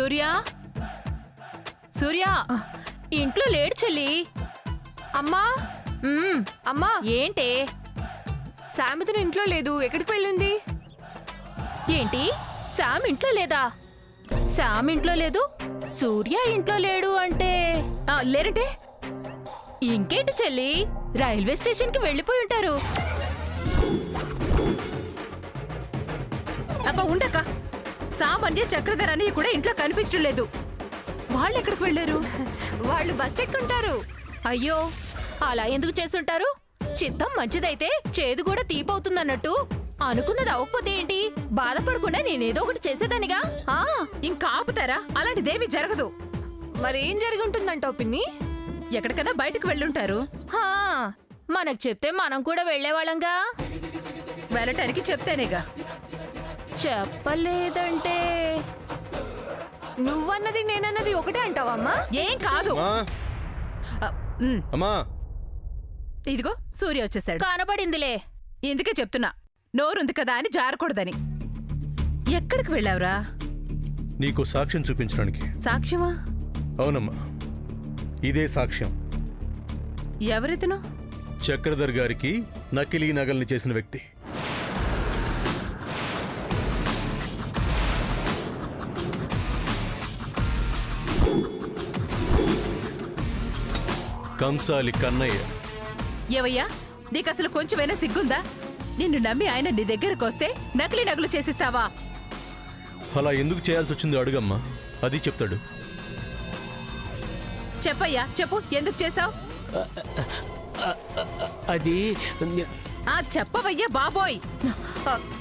సూర్య సూర్య ఇంట్లో లేడు చెల్లి. అమ్మా అమ్మా ఏంటే? సామెతను ఇంట్లో లేదు, ఎక్కడికి వెళ్ళింది? ఏంటి శామ్ ఇంట్లో లేదా? శామ్ ఇంట్లో లేదు, సూర్య ఇంట్లో లేడు అంటే లేరంటే ఇంకేంటి చెల్లి, రైల్వే స్టేషన్ కి వెళ్ళిపోయి ఉంటారు. అబ్బా ఉండక, సామాన్య చక్రధరాని కూడా ఇంట్లో కనిపించడం లేదు. వాళ్ళు ఎక్కడికి వెళ్ళారు? వాళ్ళు బస్ ఎక్కుంటారు. అయ్యో, అలా ఎందుకు చేస్తుంటారు? చిత్తం మంచిదైతే చేదు కూడా తీపవుతుందన్నట్టు అనుకున్నది అవ్వకపోతే ఏంటి? బాధపడకుండా నేనేదో ఒకటి చేసేదానిగా. ఇంకా ఆపుతారా? అలాంటిదేమీ జరగదు. మరేం జరిగి ఉంటుందంటావు పిన్ని? ఎక్కడికైనా బయటకు వెళ్ళుంటారు. మనకు చెప్తే మనం కూడా వెళ్లేవాళ్ళంగా. వెళ్ళటానికి చెప్తేనేగా. చెప్పలేదంటే నువ్వన్నది నేనన్నది ఒకటే అంటావమ్మా? ఏం కాదు. అమ్మా, ఇదిగో సూర్య వచ్చేసాడు. కనపడిందిలే. ఇందుకే చెప్తున్నా, నోరుంది కదా అని జారకూడదని. ఎక్కడికి వెళ్ళావురా? నీకు సాక్ష్యం చూపించడానికి. సాక్ష్యమా? అవునమ్మా, ఇదే సాక్ష్యం. ఎవరితను? చక్రధర్ గారికి నకిలీ నగల్ని చేసిన వ్యక్తి. కంసాలి కన్నయ్య. ఏవయ్యా, నీకసలు కొంచెమైనా సిగ్గుందా? నిన్ను నమ్మి ఆయన నీ దగ్గరకు వస్తే నకిలీ నగలు చేసిస్తావా? అలా ఎందుకు చేయాల్సి వచ్చిందో అడుగమ్మా, అది చెప్తాడు. చెప్పయ్యా, చెప్పు, ఎందుకు చేసావు? అది చెప్పవయ్యా బాబోయ్.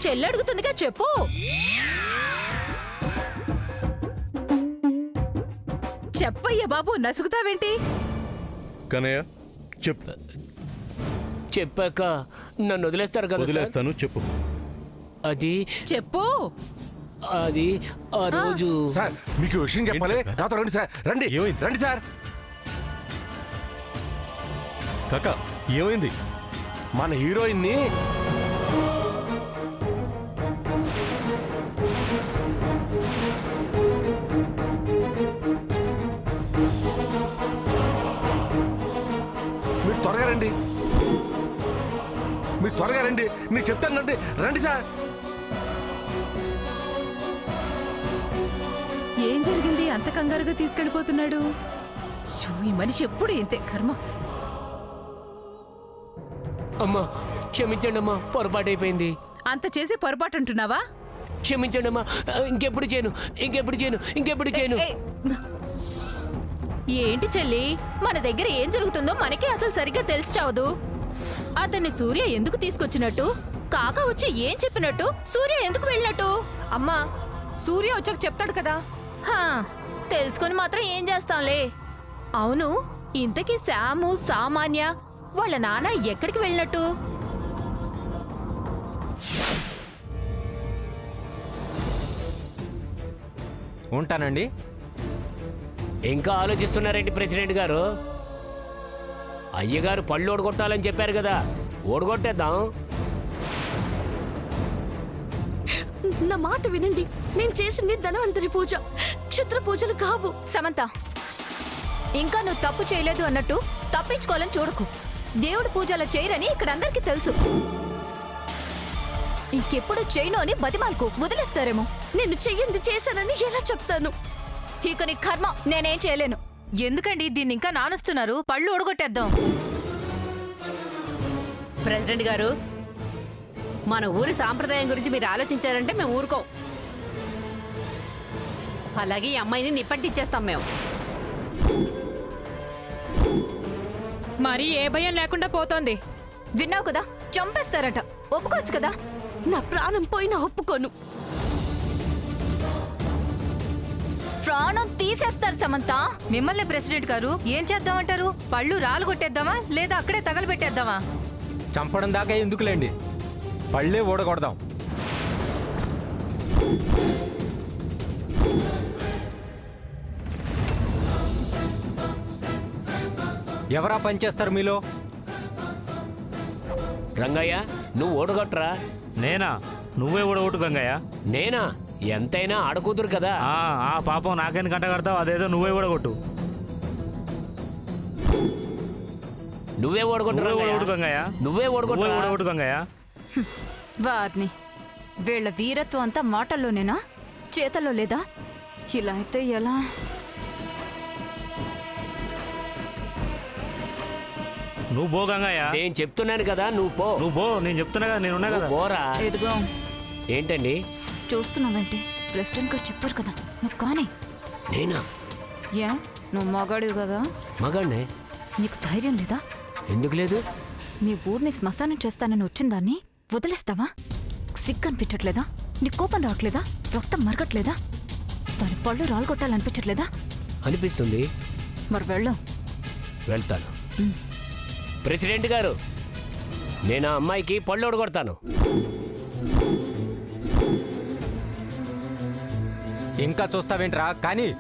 చెల్లడుగుతుందిగా, చెప్పు. చెప్పయ్యా బాబు, నసుగుతావేంటి? కన్నయ్య చెప్పు. చెప్పాక నన్ను వదిలేస్తారు కదా? వదిలేస్తాను, చెప్పు. అది చెప్పు. అది ఆ రోజు సార్, మీకు విషయం చెప్పాలి, నాతో రండి సార్. రండి. ఏమైంది? రండి సార్. కాక ఏమైంది? మన హీరోయిన్ ని మీరు త్వరగా రండి, మీరు త్వరగా రండి, నేను చెప్తాను. రండి రండి సార్. ఏం జరిగింది? అంత కంగారుగా తీసుకెళ్ళిపోతున్నాడు. ఈ మనిషి ఎప్పుడు ఇంతే కర్మ. అమ్మా క్షమించండి అమ్మా, పొరపాటు అయిపోయింది. అంత చేసి పొరపాటు అంటున్నావా? క్షమించండి అమ్మా, ఇంకెప్పుడు చేయను, ఇంకెప్పుడు చేయను, ఇంకెప్పుడు చేయను. ఏంటి చెల్లి, మన దగ్గర ఏం జరుగుతుందో మనకే అసలు సరిగ్గా తెలిసి చావదు. అతన్ని సూర్య ఎందుకు తీసుకొచ్చినట్టు, కాక వచ్చి ఏం చెప్పినట్టు, సూర్య ఎందుకు వెళ్ళినట్టు? అమ్మా, సూర్య వచ్చాక చెప్తాడు కదా. తెలుసుకొని మాత్రం ఏం చేస్తాంలే. అవును, ఇంతకీ శాము సామాన్య వాళ్ళ నాన్న ఎక్కడికి వెళ్ళినట్టు? ఉంటానండి. ఇంకా ఆలోచిస్తున్నారేంటి ప్రెసిడెంట్ గారు? అయ్యగారు పళ్ళు ఓడగొట్టాలని చెప్పారు కదా, ఓడగొట్టేద్దాం. నా మాట వినండి, నేను చేసింది ధనవంతరి పూజ, క్షుద్ర పూజలు కావు. సమంత, ఇంకా నువ్వు తప్పు చేయలేదు అన్నట్టు తప్పించుకోవాలని చూడకు. దేవుడు పూజలు చేయరని ఇక్కడ అందరికీ తెలుసు. ఇంకెప్పుడు చేయను అని బతిమాలకు వదిలేస్తారేమో. నేను చెయ్యింది చేశానని ఎలా చెప్తాను? ఇక నీ కర్మ, నేనేం చేయలేను. ఎందుకండి దీన్ని ఇంకా నానుస్తున్నారు? పళ్ళు ఒడగొట్టేద్దాం. ప్రెసిడెంట్ గారు, మన ఊరి సాంప్రదాయం గురించి మీరు ఆలోచించారంటే మేము ఊరుకోం. అలాగే ఈ అమ్మాయిని నిప్పంటిచ్చేస్తాం మేము. మరి ఏ భయం లేకుండా పోతోంది. విన్నావు కదా, చంపేస్తారట. ఒప్పుకోవచ్చు కదా. నా ప్రాణం పోయినా ఒప్పుకోను. ప్రాణం తీసేస్తారు సమంత. మిమ్మల్ని ప్రెసిడెంట్ గారు ఏం చేద్దామంటారు? పళ్ళు రాలు కొట్టేద్దామా లేదా అక్కడే తగలబెట్టేద్దామా? చంపడం దాకా ఎందుకులేండి, పళ్ళే ఓడగొడదాం. ఎవరా పనిచేస్తారు మీలో? రంగయ్య, నువ్వు ఓడగొట్టరా. నేనా? నువ్వే ఓడగొట్టు గంగయ్య. నేనా? ఎంతైనా ఆడకూతురు కదా. ఆ పాపం నాకెందుకు కంట కడతావు? అదేదో నువ్వే కూడా కొట్టు. నువ్వే ఓడగొట్టు గంగయ్య, నువ్వే ఓడగొట్టు గంగయ్య. వారిని వీళ్ళ వీరత్వం అంతా మాటల్లోనేనా, చేతల్లో లేదా? ఇలా అయితే ఎలా? నువ్వు పో గంగయ్య, నేను చెప్తున్నాను కదా, నువ్వు పో. నువ్వు పో, నేను చెప్తున్నా కదా, నేనున్నా కదా. పోరా. ఎదుగో ఏంటండి? చూస్తున్నావేంటి? ప్రెసిడెంట్ గారు చెప్పారు కదా, నువ్వు కానీ. నేనా? ఏ నువ్వు మగాడివి కదా, మగాడినే. నీకు ధైర్యం లేదా? ఎందుకు లేదు? మీ ఊరిని శ్మశానం చేస్తానని వచ్చిందాన్ని వదిలేస్తావా? సిగ్గు అనిపించట్లేదా? నీ కోపం రావట్లేదా? రక్తం మరగట్లేదా? దాని పళ్ళు రాలగొట్టాలనిపించట్లేదా? అనిపిస్తుంది. మరి వెళ్ళు. వెళ్తాను. ప్రెసిడెంట్ గారు, నేను ఆ అమ్మాయికి పళ్ళు ఓడగొడతాను. ఇంకా చూస్తావేంట్రా కానీ?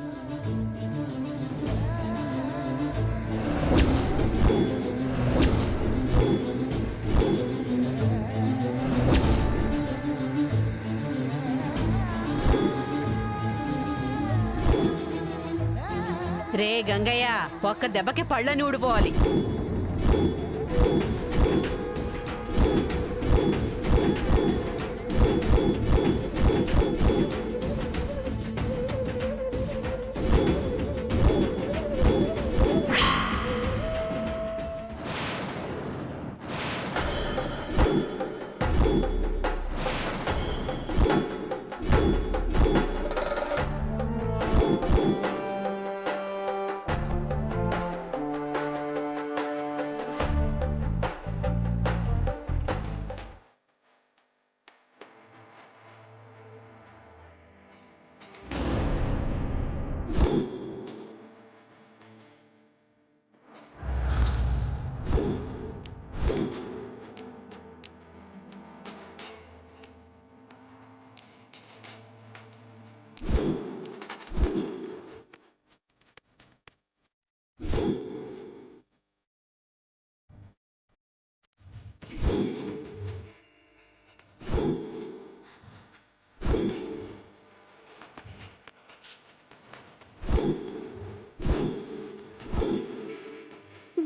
రే గంగయ్య, ఒక్క దెబ్బకి పళ్ళని ఊడిపోవాలి.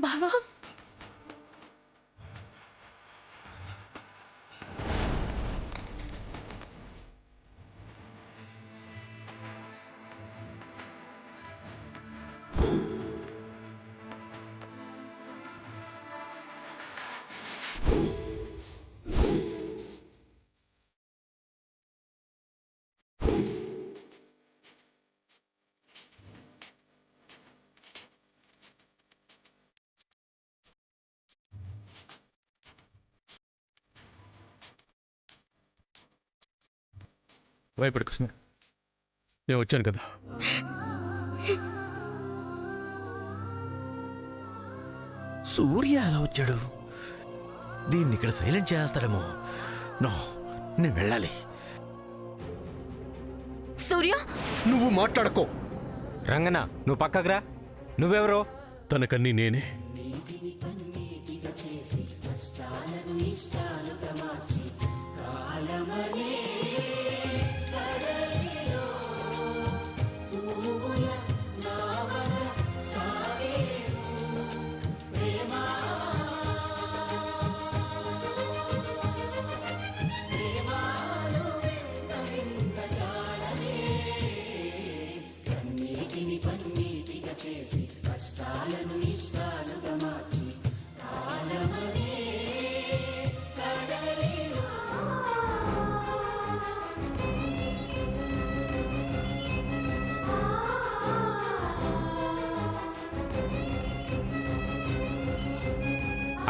బావా, భయపడకు కృష్ణ, నేను వచ్చాను కదా. సూర్య అలా వచ్చాడు. దీన్ని ఇక్కడ సైలెంట్ చేస్తాడేమో. నో, నేను వెళ్ళాలి. సూర్య, నువ్వు మాట్లాడకో. రంగన్న, నువ్వు పక్కకురా. నువ్వెవరో? తనకన్నీ నేనే.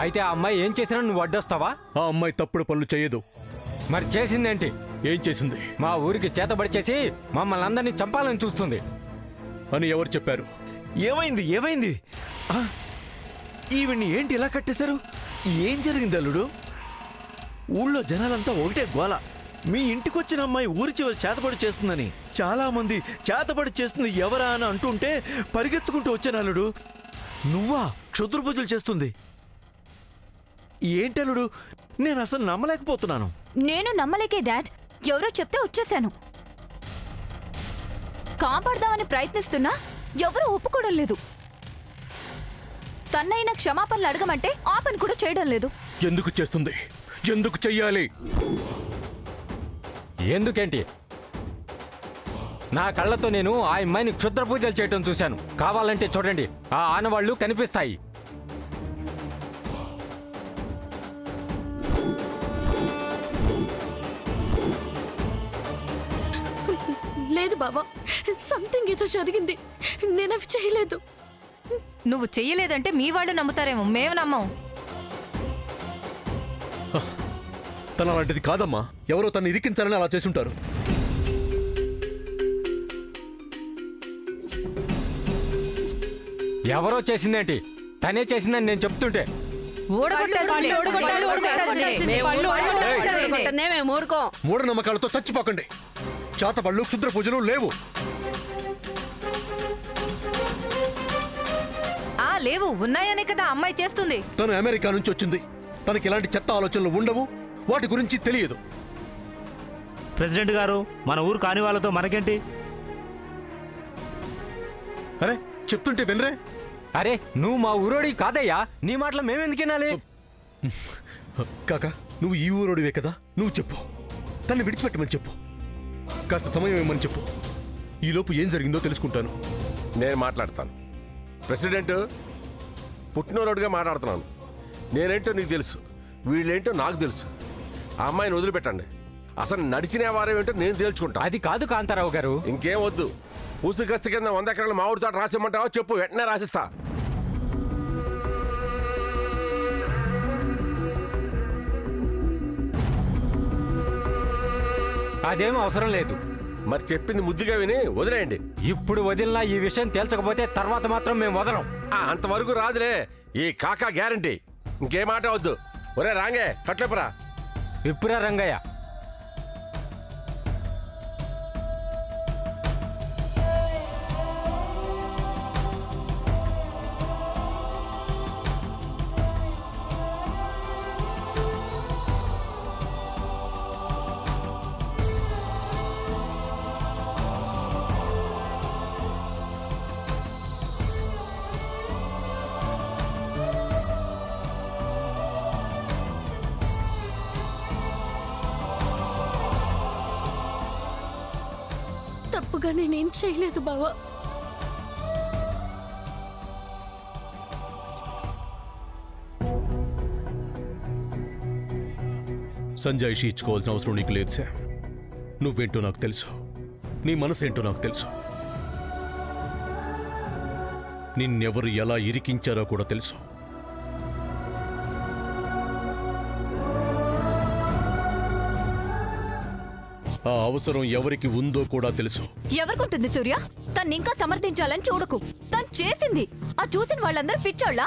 అయితే ఆ అమ్మాయి ఏం చేసినా నువ్వు అడ్డొస్తావా? ఆ అమ్మాయి తప్పుడు పనులు చేయదు. మరి చేసిందేంటి? ఏం చేసింది? మా ఊరికి చేతబడి చేసి మమ్మల్ని అందరినీ చంపాలని చూస్తుంది అని ఎవరు చెప్పారు? ఏమైంది? ఏమైంది? ఈవిడ్ని ఏంటి ఇలా కట్టేశారు? ఏం జరిగింది అల్లుడు? ఊళ్ళో జనాలంతా ఒకటే గోల. మీ ఇంటికొచ్చిన అమ్మాయి ఊరి చివరి చేతబడి చేస్తుందని చాలా మంది చేతబడి చేస్తుంది ఎవరా అని అంటుంటే పరిగెత్తుకుంటూ వచ్చాను అల్లుడు. నువ్వా క్షుద్రపూజలు చేస్తుంది? ఏంటల్లుడు, నేను అసలు నమ్మలేకపోతున్నాను. నేను నమ్మలేకే డాడ్. ఎవరో చెప్తే వచ్చేసాను. కాపాడదామని ప్రయత్నిస్తున్నా ఎవరూ ఒప్పుకోవడం లేదు. తన్నైనా క్షమాపణలు అడగమంటే ఆ పని కూడా చేయడం లేదు. ఎందుకు చేస్తుంది? ఎందుకు చెయ్యాలి? ఎందుకేంటి? నా కళ్ళతో నేను ఆ అమ్మాయిని క్షుద్ర పూజలు చేయటం చూశాను. కావాలంటే చూడండి, ఆ ఆనవాళ్లు కనిపిస్తాయి. లేదు బావా, సంథింగ్ ఏదో జరిగింది. నేను అవి చేయలేదు. నువ్వు చెయ్యలేదంటే మీ వాళ్ళు నమ్ముతారేమో, మేము నమ్మం. తన అలాంటిది కాదమ్మా. ఎవరో తను ఇరికించాలని అలా చేసుంటారు. ఎవరో చేసిందేంటి? తనే చేసిందని నేను చెప్తుంటే మూఢనమ్మకాలతో చచ్చిపోకండి. చాతబళ్ళు క్షుద్ర పూజలు లేవు. లేవు, ఉన్నాయనే కదా అమ్మాయి చేస్తుంది. తను అమెరికా నుంచి వచ్చింది. తనకి ఇలాంటి చెత్త ఆలోచనలు ఉండవు, వాటి గురించి తెలియదు. ప్రెసిడెంట్ గారు, మన ఊరు కాని వాళ్ళతో మనకేంటి? అరే చెప్తుంటే వినరే? అరే నువ్వు మా ఊరోడి కాదయ్యా, నీ మాటలు మేమెందుకు వినాలి? కాకా, నువ్వు ఈ ఊరోడివే కదా, నువ్వు చెప్పు. తన్ని విడిచిపెట్టమని చెప్పు. కాస్త సమయం ఇవ్వమని చెప్పు. ఈలోపు ఏం జరిగిందో తెలుసుకుంటాను. నేను మాట్లాడతాను. ప్రెసిడెంట్, పుట్టినరోడుగా మాట్లాడుతున్నాను. నేనేంటో నీకు తెలుసు, వీళ్ళేంటో నాకు తెలుసు. ఆ అమ్మాయిని వదిలిపెట్టండి. అసలు నడిచిన వారం ఏంటో నేను తేల్చుకుంటా. అది కాదు కాంతారావు గారు. ఇంకేం వద్దు. పూసుగస్తి కింద 100 ఎకరాలు మామిడి తోట రాసిమ్మంటావో చెప్పు, వెంటనే రాసిస్తా. అదేం అవసరం లేదు. మరి చెప్పింది ముద్దుగా విని వదిలేయండి. ఇప్పుడు వదిలినా ఈ విషయం తేల్చకపోతే తర్వాత మాత్రం మేము వదలం. అంతవరకు రాదులే ఈ కాకా గ్యారంటీ. ఇంకేం మాట వద్దు. ఒరే రాంగే, కట్లేపురా. విప్పురా రంగయ్య. తప్పుగా నేనేం చేయలేదు బావా. సంజాయిషి ఇచ్చుకోవాల్సిన అవసరం నీకు లేదు సార్. నువ్వేంటో నాకు తెలుసు, నీ మనసు ఏంటో నాకు తెలుసు. నిన్నెవరు ఎలా ఇరికించారో కూడా తెలుసు. ఆ అవసరం ఎవరికి ఉందో కూడా తెలుసు. ఎవరికుంటుంది సూర్య? తను ఇంకా సమర్థించాలని చూడకు. తను చేసింది ఆ చూసిన వాళ్ళందరూ పిచ్చోళ్ళా?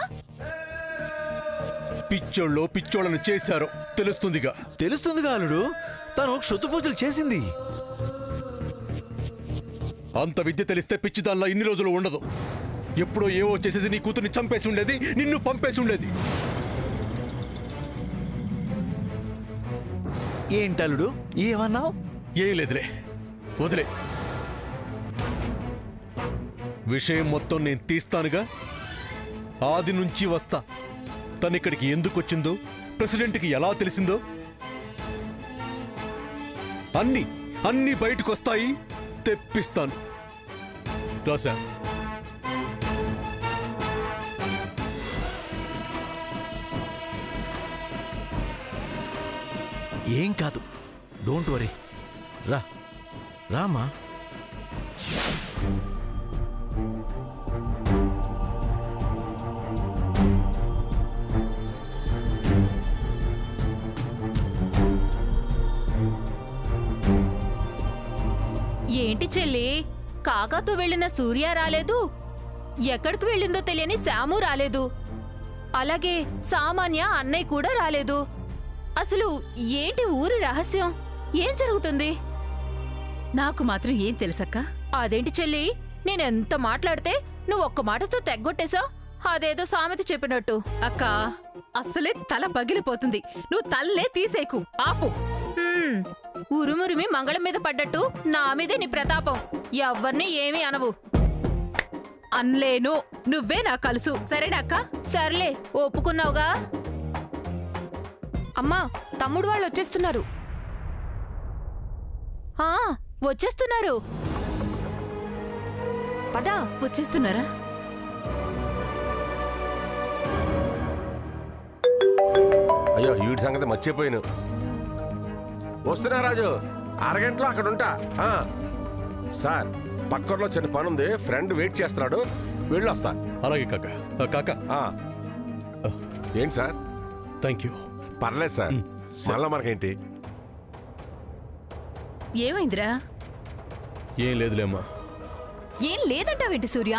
పిచ్చోళ్ళు పిచ్చోళ్ళని చేశారో తెలుస్తుందిగా. తెలుస్తుందిగా అల్లుడు, తను క్షుద్ర పూజలు చేసింది. అంత విద్య తెలిస్తే పిచ్చిదానిలా ఇన్ని రోజులు ఉండదు. ఎప్పుడో ఏవో చేసేసి నీ కూతుర్ని చంపేసి ఉండేది, నిన్ను పంపేసి ఉండేది. ఏంటల్లుడు ఏమన్నావు? ఏం లేదులే, వదిలే. విషయం మొత్తం నేను తీస్తానుగా. ఆది నుంచి వస్తా. తనిక్కడికి ఎందుకు వచ్చిందో, ప్రెసిడెంట్కి ఎలా తెలిసిందో అన్ని బయటకు వస్తాయి. తెప్పిస్తాను. రాసా. ఏం కాదు, డోంట్ వరీ. రా రామా. ఏంటి చెల్లి, కాకాతో వెళ్ళిన సూర్య రాలేదు, ఎక్కడికి వెళ్ళిందో తెలియని శాము రాలేదు, అలాగే సామాన్య అన్నయ్య కూడా రాలేదు. అసలు ఏంటి ఊరి రహస్యం? ఏం జరుగుతుంది? నాకు మాత్రం ఏం తెలుసక్క? అదేంటి చెల్లి, నేనెంత మాట్లాడితే నువ్వు ఒక్క మాటతో తెగ్గొట్టేశావు. అదేదో సామెత చెప్పినట్టు. అక్క, అసలే తల పగిలిపోతుంది. నువ్వు తల్లే తీసేకు, ఆపు. ఉరుమురిమి మంగళం మీద పడ్డట్టు నా మీదే నీ ప్రతాపం. ఎవ్వరిని ఏమీ అనవు. అన్లేను, నువ్వే నా కలుసు. సరేనా అక్క? సర్లే, ఒప్పుకున్నావుగా. అమ్మా, తమ్ముడు వాళ్ళు వచ్చేస్తున్నారు. ఆ, వచ్చేస్తున్నారు. పదా. వచ్చేస్తున్నారా? అయ్యో వీడి సంగతి మర్చిపోయాను. వస్తున్నా రాజు, అరగంటలో అక్కడ ఉంటా. సార్, పక్కలో చిన్న పని ఉంది, ఫ్రెండ్ వెయిట్ చేస్తున్నాడు, వెళ్ళొస్తా. అలాగే కాక. కాక, ఏంటి సార్? Thank you. పర్లేదు సార్, మళ్ళా మనకేంటి? ఏమైందిరా? ఏం లేదులేమ్మా. ఏం లేదంటావేంటి సూర్య?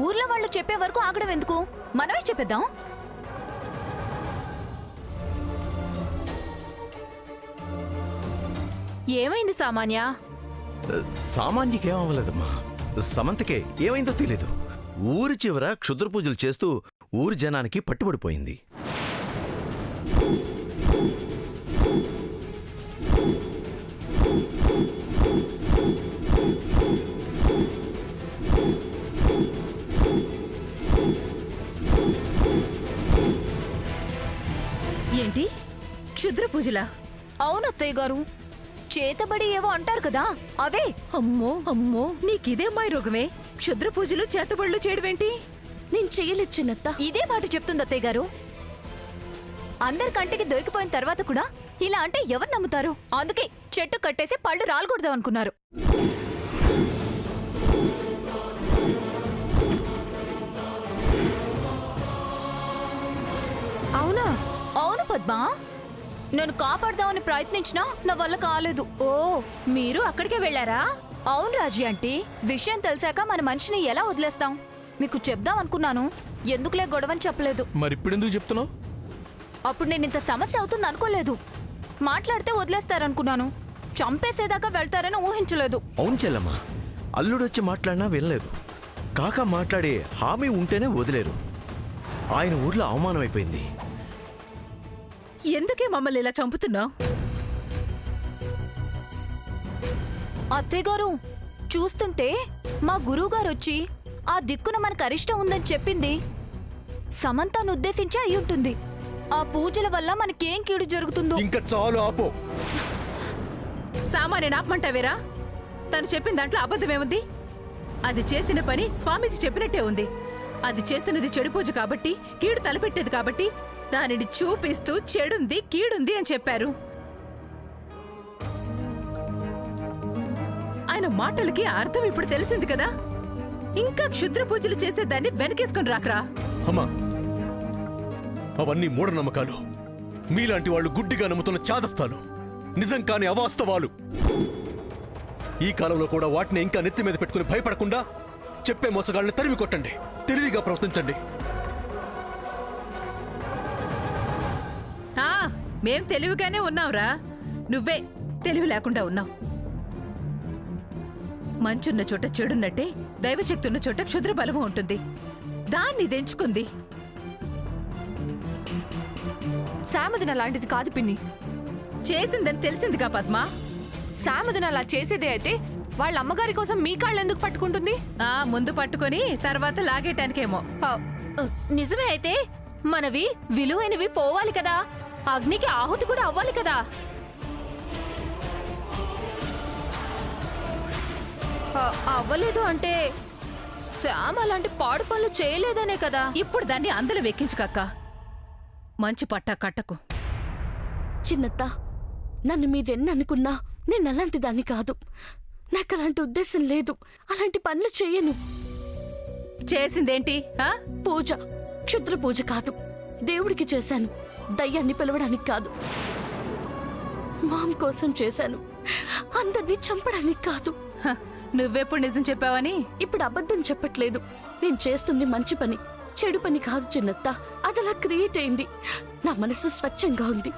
ఊర్లో వాళ్ళు చెప్పే వరకు ఆగడం ఎందుకు? మనమే చెప్పేద్దాం. ఏమైంది సామాన్య? సామాన్యకేం అవ్వలేదమ్మా. సమంతకే ఏమైందో తెలీదు. ఊరి చివర క్షుద్ర పూజలు చేస్తూ ఊరి జనానికి పట్టుబడిపోయింది. ఏంటి, క్షుద్ర పూజలా? అవునత్తయ్య గారు, చేతబడి ఏవో అంటారు కదా, అవే. అమ్మో అమ్మో, నీకిదే అమ్మాయి రోగమే. క్షుద్ర పూజలు చేతబడులు చేయడమేంటి? నేను చెయ్యలేదు చిన్నత్త. ఇదే మాట చెప్తుంది అత్తయ్య గారు. అందరి కంటికి దొరికిపోయిన తర్వాత కూడా ఇలా అంటే ఎవరు నమ్ముతారు? అందుకే చెట్టు కట్టేసి పళ్ళు రాలకూడదాం అనుకున్నారు. అవునా? అవును పద్మా, నేను కాపాడదామని ప్రయత్నించినా నా వల్ల కాలేదు. ఓ, మీరు అక్కడికే వెళ్ళారా? అవును రాజీ ఆంటీ, విషయం తెలిసాక మన మనిషిని ఎలా వదిలేస్తాం? మీకు చెప్దాం అనుకున్నాను, ఎందుకులే గొడవని చెప్పలేదు. మరిప్పుడెందుకు చెప్తున్నావు? అప్పుడు నేను ఇంత సమస్య అవుతుంది అనుకోలేదు. మాట్లాడితే వదిలేస్తారనుకున్నాను, చంపేసేదాకా వెళ్తారని ఊహించలేదు. అవును చెల్లమ్మా, అల్లుడొచ్చి మాట్లాడినా వినలేదు. కాక మాట్లాడే హామీ ఉంటేనే వదిలేరు. ఆయన ఊర్లో అవమానమైపోయింది. ఎందుకే మమ్మల్ని ఇలా చంపుతున్నావు? అత్తయ్య గారు, చూస్తుంటే మా గురువుగారు వచ్చి ఆ దిక్కున మనకు అరిష్టం ఉందని చెప్పింది సమంతను ఉద్దేశించి అయ్యుంటుంది. ఆ పూజల వల్ల మనకేం కీడు జరుగుతుందో. ఇంకా చాలు, ఆపో. సామాన్య ఆపమంటావేరా? తను చెప్పిన దాంట్లో అబద్ధమేముంది? అది చేసిన పని స్వామీజీ చెప్పినట్టే ఉంది. అది చేస్తున్నది చెడు పూజ కాబట్టి, కీడు తలపెట్టేది కాబట్టి దానిని చూపిస్తూ చెడుంది, కీడుంది అని చెప్పారు. ఆయన మాటలకి అర్థం ఇప్పుడు తెలిసింది కదా. ఇంకా క్షుద్ర పూజలు చేసేదాన్ని వెనకేసుకుని రాకరా. అమ్మా, అవన్నీ మూఢనమ్మకాలు. మీలాంటి వాళ్ళు గుడ్డిగా నమ్ముతున్న చాదస్తాలు, నిజం కాని అవాస్తవాలు. ఈ కాలంలో కూడా వాటిని ఇంకా నెత్తి మీద పెట్టుకుని భయపడకుండా చెప్పే మోసగాళ్ళని తరిమి కొట్టండి, తెలివిగా ప్రవర్తించండి. మేం తెలివిగానే ఉన్నావురా, నువ్వే తెలివి లేకుండా ఉన్నావు. మంచున్న చోట చెడున్నట్టే దైవశక్తి ఉన్న చోట క్షుద్ర బలము ఉంటుంది. దాన్ని దెంచుకుంది. సామదిన లాంటిది కాదు పిన్ని. చేసిందని తెలిసిందిగా పద్మా. సామదిన అలా చేసేదే అయితే వాళ్ళ అమ్మగారి కోసం మీ కాళ్ళు ఎందుకు పట్టుకుంటుంది? ముందు పట్టుకొని తర్వాత లాగేయటానికేమో. నిజమే అయితే మనవి విలువైనవి పోవాలి కదా, అగ్నికి ఆహుతి కూడా అవ్వాలి కదా. అవ్వలేదు అంటే శ్యామ్ అలాంటి పాడు పనులు చేయలేదనే కదా. ఇప్పుడు దాన్ని అందరూ వెక్కించుకక్క, మంచి పట్టా కట్టకు. చిన్నత్త, నన్ను మీరెన్ని అనుకున్నా నేను అలాంటి దాన్ని కాదు. నాకు అలాంటి ఉద్దేశం లేదు. అలాంటి పనులు చెయ్యను. చేసిందేంటి? పూజ, క్షుద్ర పూజ కాదు. దేవుడికి చేశాను, దయ్యాన్ని పిలవడానికి కాదు. మామ్ కోసం చేశాను, అందరినీ చంపడానికి కాదు. నువ్వెప్పుడు నిజం చెప్పావని? ఇప్పుడు అబద్ధం చెప్పట్లేదు. నేను చేస్తుంది మంచి పని, చెడు పని కాదు చిన్నత్త. అదలా క్రియేట్ అయింది. నా మనసు స్వచ్ఛంగా ఉంది.